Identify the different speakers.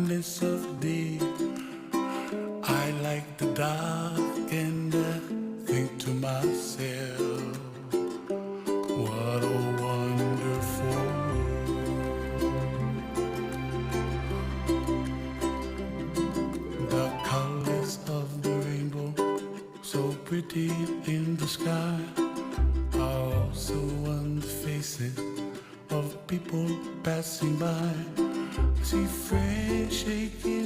Speaker 1: brightness of day. I like the dark and I think to myself, what a wonderful world. The colors of the rainbow, so pretty in the sky, are also on the faces of people passing by. See friends shaking